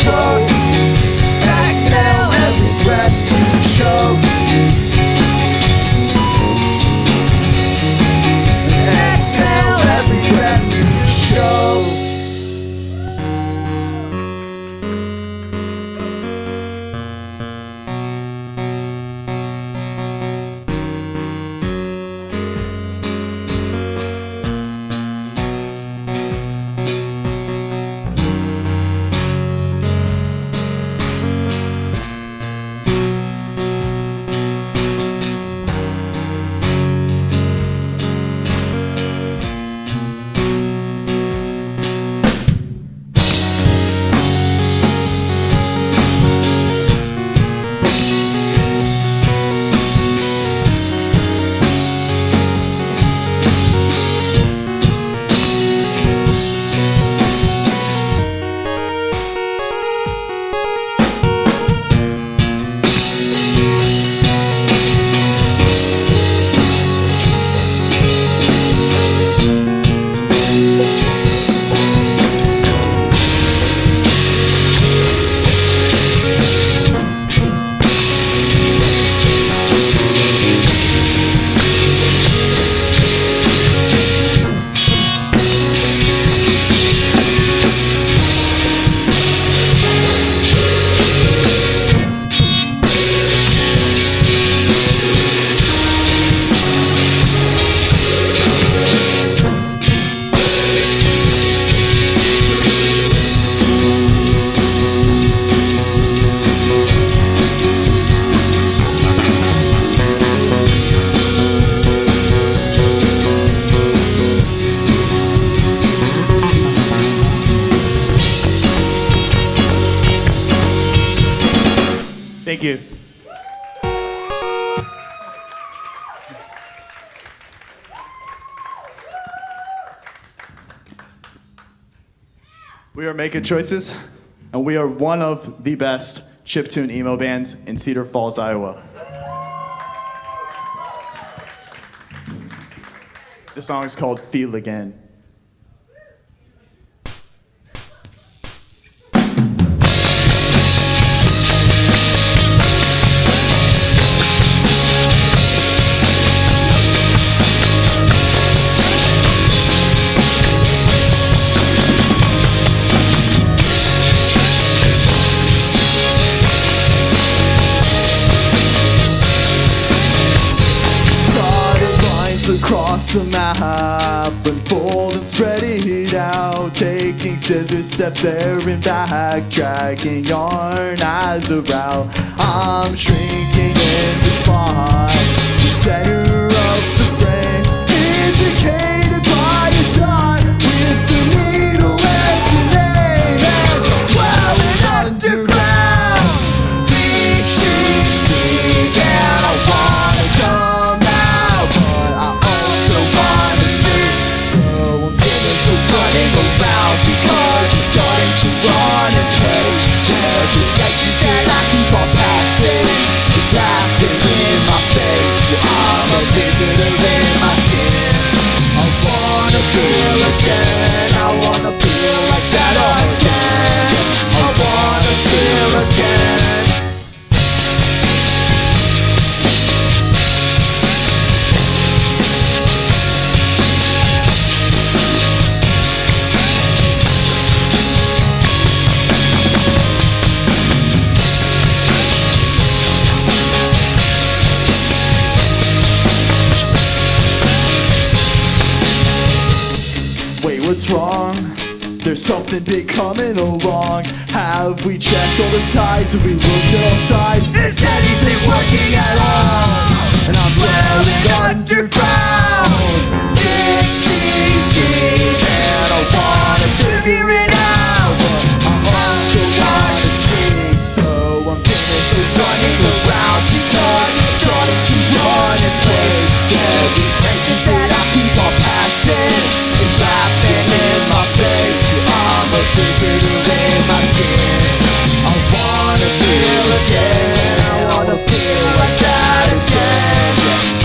float. Exhale every breath you choke. Exhale every breath you choke. Thank you. We are making choices, and we are one of the best chiptune emo bands in Cedar Falls, Iowa. The song is called Feel Again. Across the map, unfold and spread it out, taking scissor steps there and back, dragging yarn as a route. I'm shrinking in the spot, the center of the frame, indicated by a dot with the needle and the name, and I'm dwelling underground. 3 sheets deep, and I wanna come out, but I also wanna see. So I'm giving to running around because I'm starting to run in place. Every exit that I keep on passing is laughing in my face. I'm a visitor in my skin. I wanna feel again. I wanna feel like that again. I wanna feel again. Wait, what's wrong? There's something big coming along. Have we checked all the tides? Have we looked at all sides? Is anything working at all? And I'm dwelling underground, 6 feet deep, and I wanna figure it out, but I also wanna sleep. So I'm gonna go running around because I'm starting to run in place. Every exit that I keep on passing is laughing in my face. I'm a visitor in my skin. I wanna feel again. I wanna feel like that again.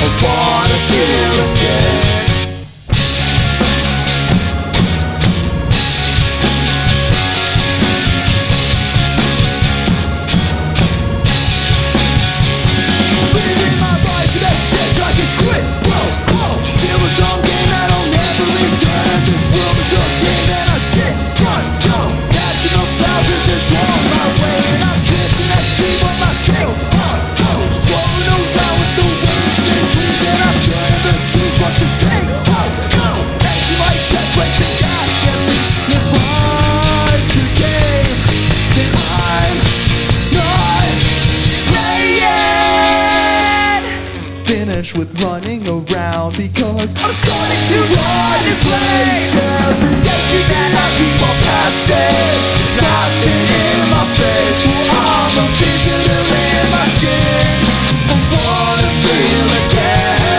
I wanna feel again. finish with running around because I'm starting to run in place. Every day that I keep on passing, it's nothing in my face. I'm a visitor in my skin. I wanna feel again.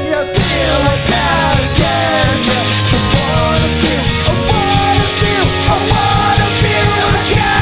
Yeah, feel like that again. I wanna feel again.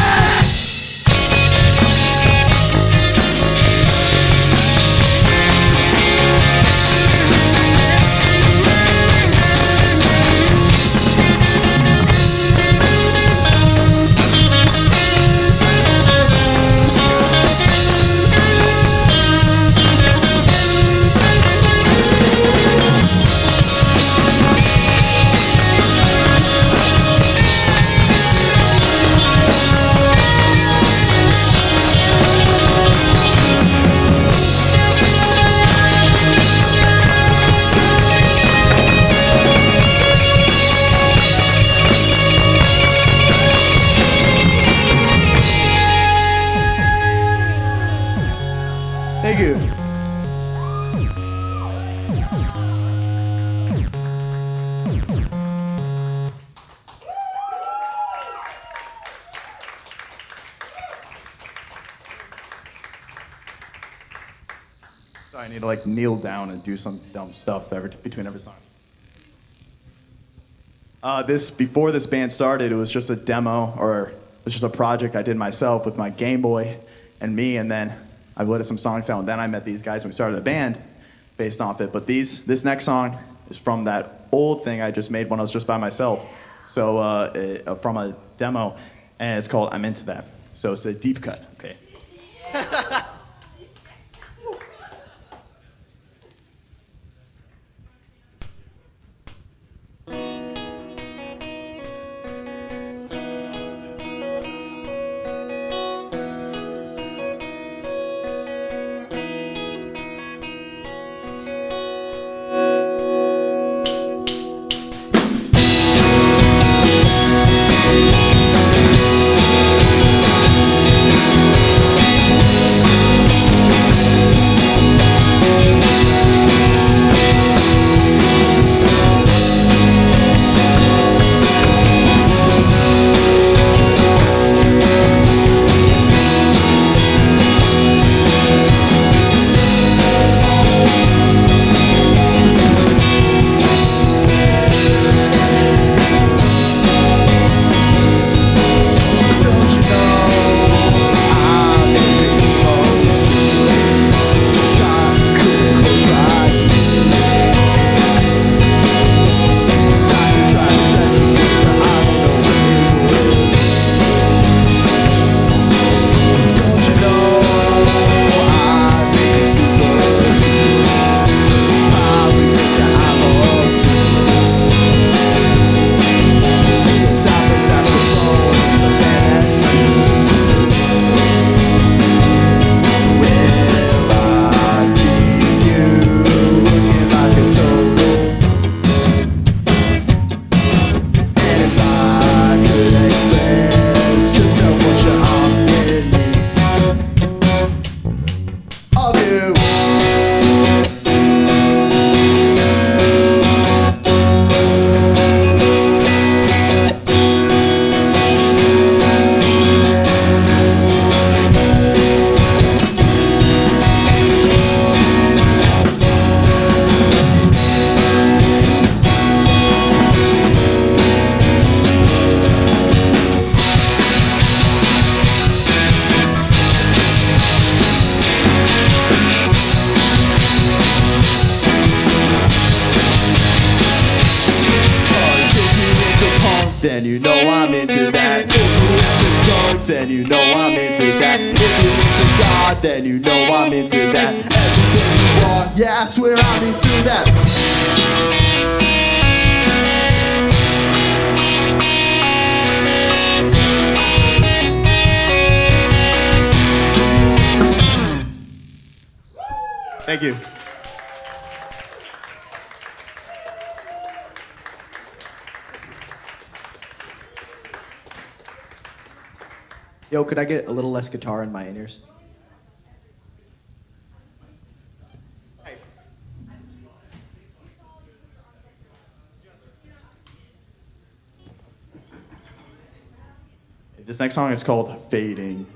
Thank you. So I need to like kneel down and do some dumb stuff between every song. Before this band started, it was just a demo, or it was just a project I did myself with my Game Boy and me, and then I let some songs out, and then I met these guys and we started a band based off it. But this next song is from that old thing I just made when I was just by myself. So from a demo, and it's called I'm Into That. So it's a deep cut, okay? then you know I'm into that. If you're into drugs, then you know I'm into that. If you're into God, then you know I'm into that. Everything you want, yeah, I swear I'm into that. Thank you. Yo, could I get a little less guitar in my in-ears? Hey. This next song is called Fading.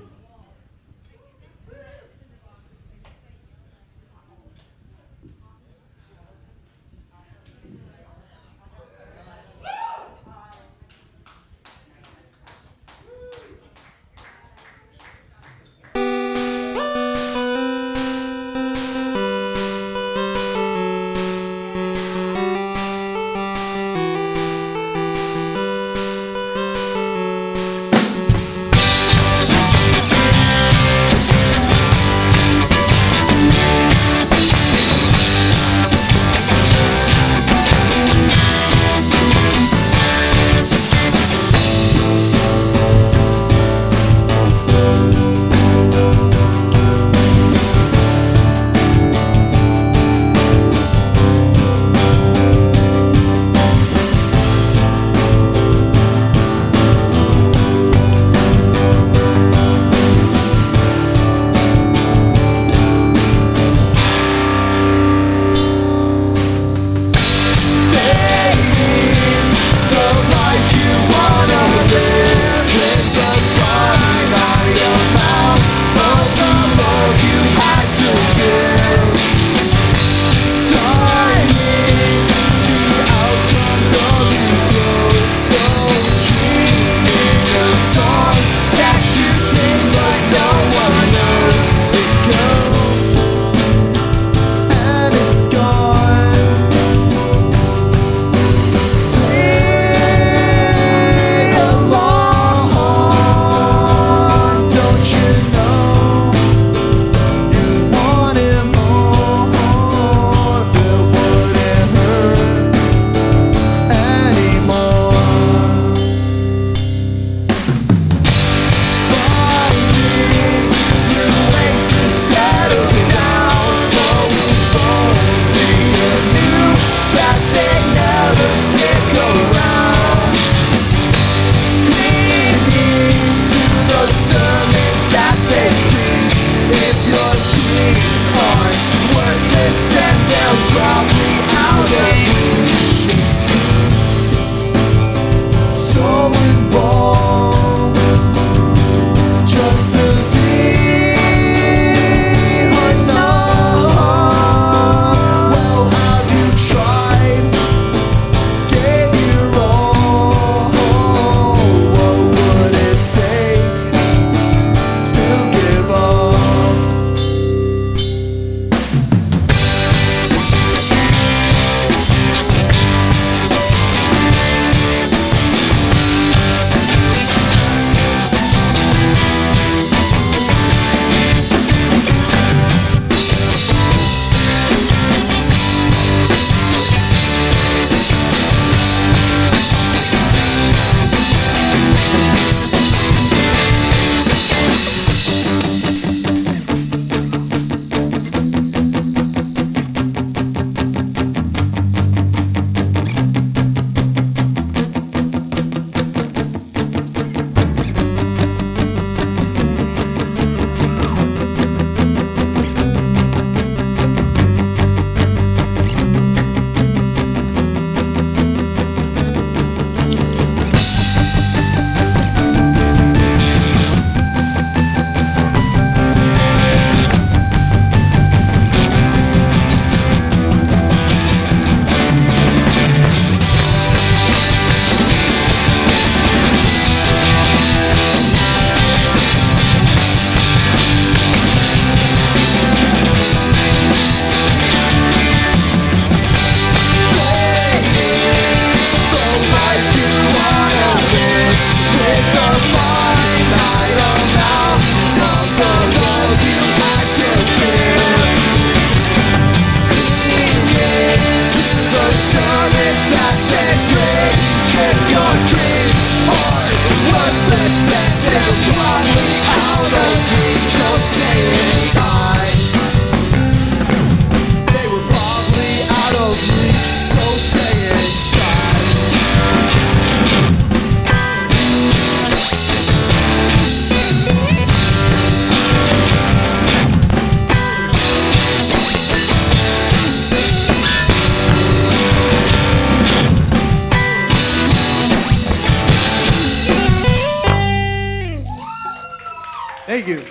Thank you.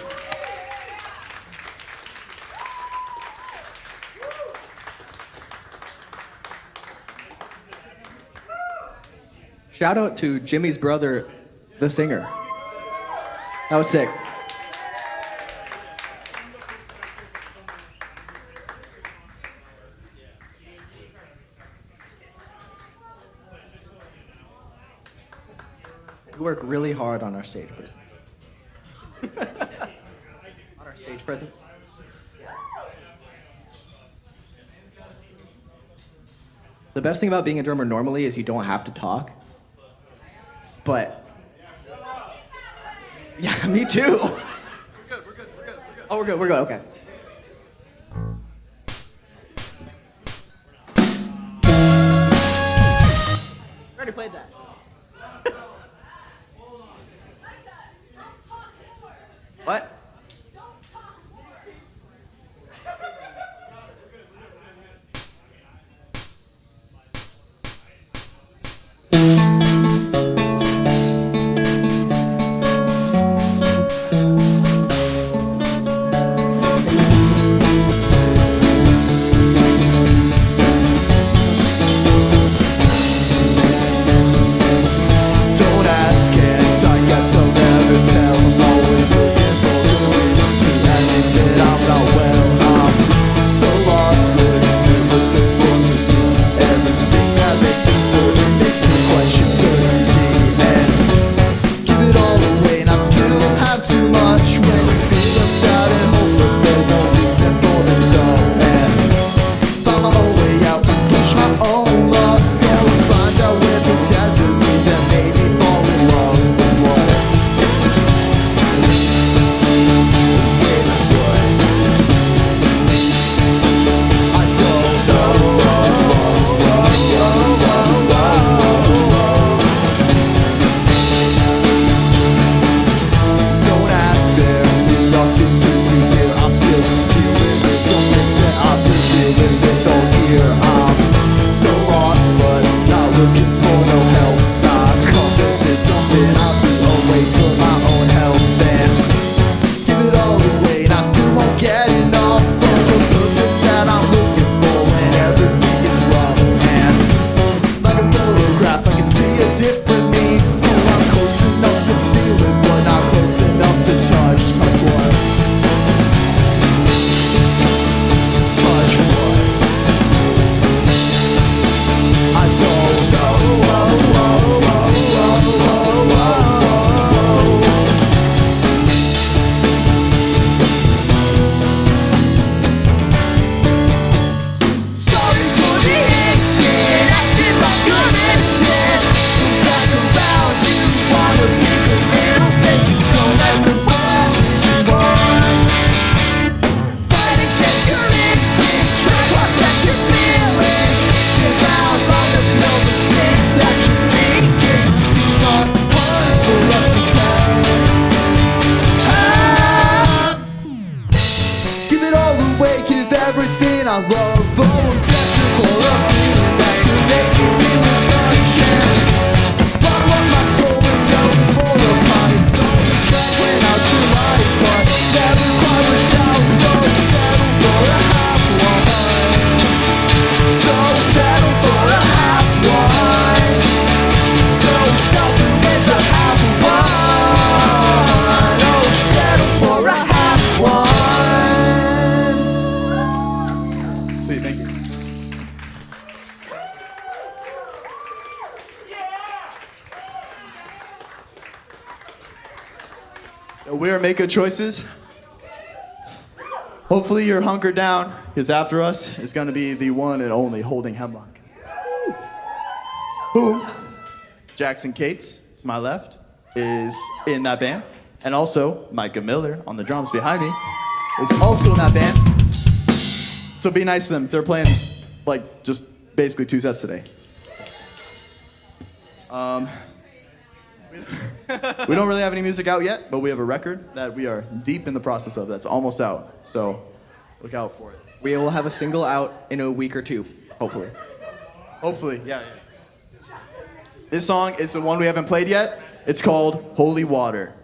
Shout out to Jimmy's brother, the singer. That was sick. We work really hard on our stage presence. On our stage presence. The best thing about being a drummer normally is you don't have to talk. But yeah, me too. We're good. Oh, we're good, okay. We already played that. What? We are making choices. Hopefully you're hunkered down, because after us is going to be the one and only Holding Hemlock. Who, Jackson Cates, to my left, is in that band. And also, Micah Miller on the drums behind me is also in that band. So be nice to them. They're playing, like, just basically 2 sets today. We don't really have any music out yet, but we have a record that we are deep in the process of that's almost out. So look out for it. We will have a single out in a week or 2, hopefully. Hopefully, yeah. This song is the one we haven't played yet. It's called Holy Water.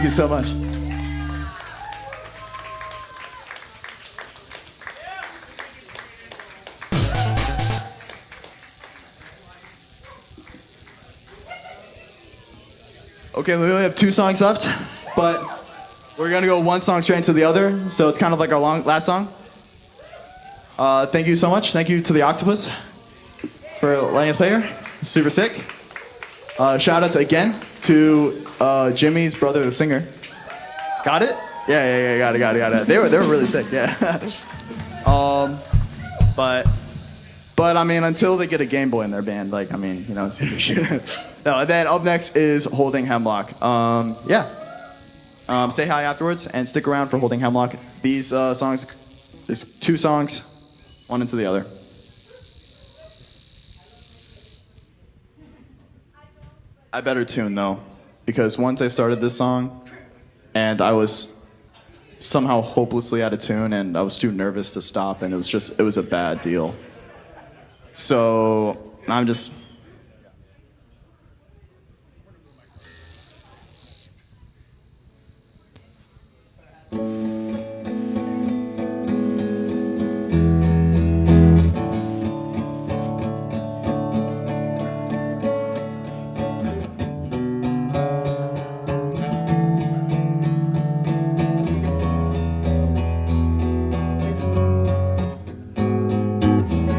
you so much. Okay, we only have 2 songs left, but we're gonna go one song straight into the other, so it's kind of like our last song. Thank you so much. Thank you to the Octopus for letting us play here. Super sick. Shout outs again to Jimmy's brother, the singer. Got it? Yeah, got it. They were really sick, yeah. But I mean, until they get a Game Boy in their band, like, I mean, you know. No, and then up next is Holding Hemlock. Say hi afterwards and stick around for Holding Hemlock. These songs, there's 2 songs, one into the other. I better tune though, because once I started this song, and I was somehow hopelessly out of tune, and I was too nervous to stop, and it was a bad deal. So I'm just.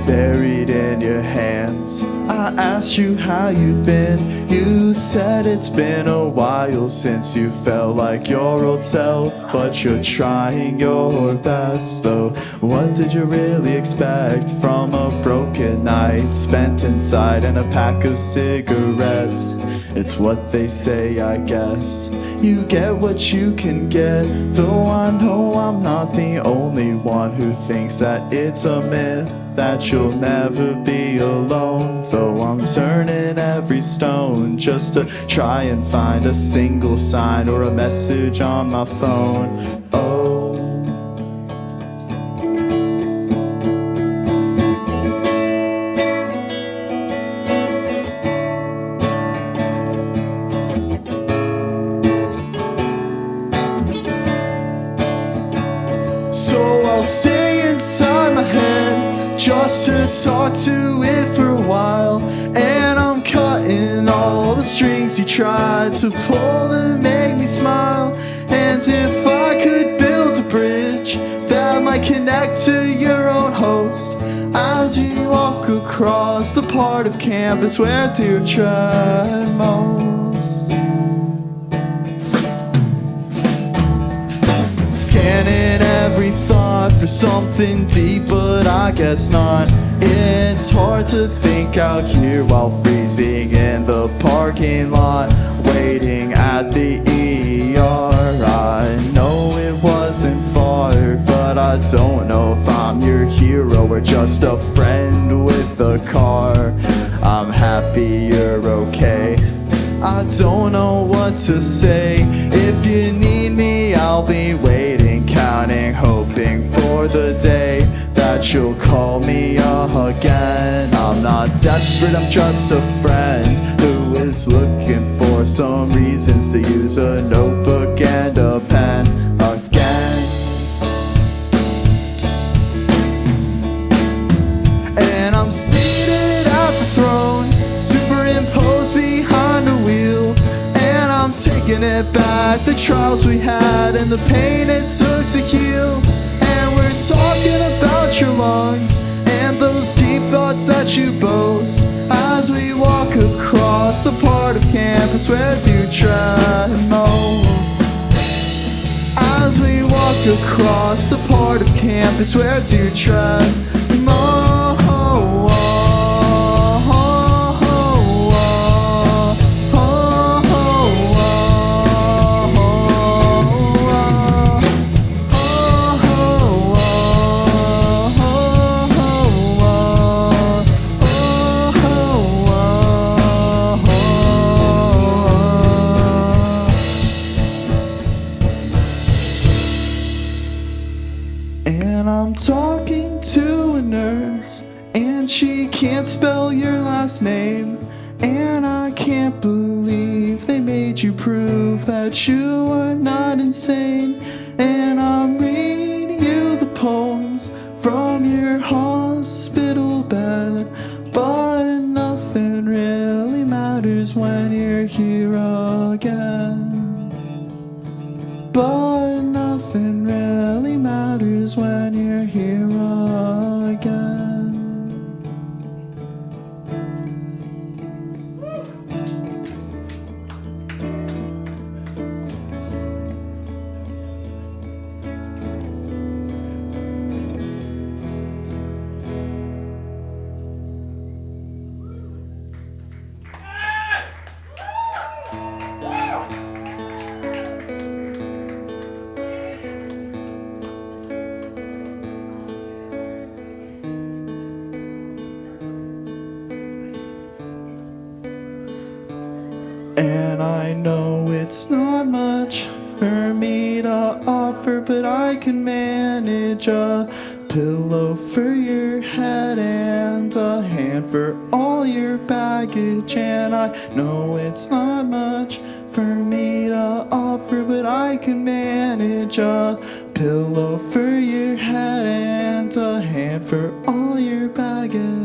Buried in your hands, I asked you how you've been. You said it's been a while since you felt like your old self, but you're trying your best though. What did you really expect from a broken night spent inside in a pack of cigarettes? It's what they say, I guess. You get what you can get, though I know I'm not the only one who thinks that it's a myth that you'll never be alone. Though I'm turning every stone just to try and find a single sign or a message on my phone. Oh, so I'll stay inside my head just to talk to it for a while. And I'm cutting all the strings you tried to pull to make me smile. And if I could build a bridge that might connect to your own host, as you walk across the part of campus where deer tread most. Scanning every thought for something deep, but I guess not. It's hard to think out here while freezing in the parking lot, waiting at the ER. I know it wasn't far, but I don't know if I'm your hero or just a friend with a car. I'm happy you're okay. I don't know what to say. If you need me, I'll be waiting, counting, hoping for the day that you'll call me again. I'm not desperate, I'm just a friend who is looking for some reasons to use a notebook and a pen again. And I'm seated at the throne, superimposed behind the wheel, and I'm taking it back, the trials we had and the pain it took to heal. And we're talking about your lungs and those deep thoughts that you boast, as we walk across the part of campus where dew tread most. As we walk across the part of campus where dew tread most. And I'm talking to a nurse, and she can't spell your last name. And I can't believe they made you prove that you are not insane. And I'm reading you the poems from your hospital bed. But nothing really matters when you're here again. But nothing really matters when you're here again. And I know it's not much for me to offer, but I can manage a pillow for your head and a hand for all your baggage. And I know it's not much for me to offer, but I can manage a pillow for your head and a hand for all your baggage.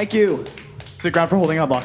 Thank you. Stick around for Holding Hemlock.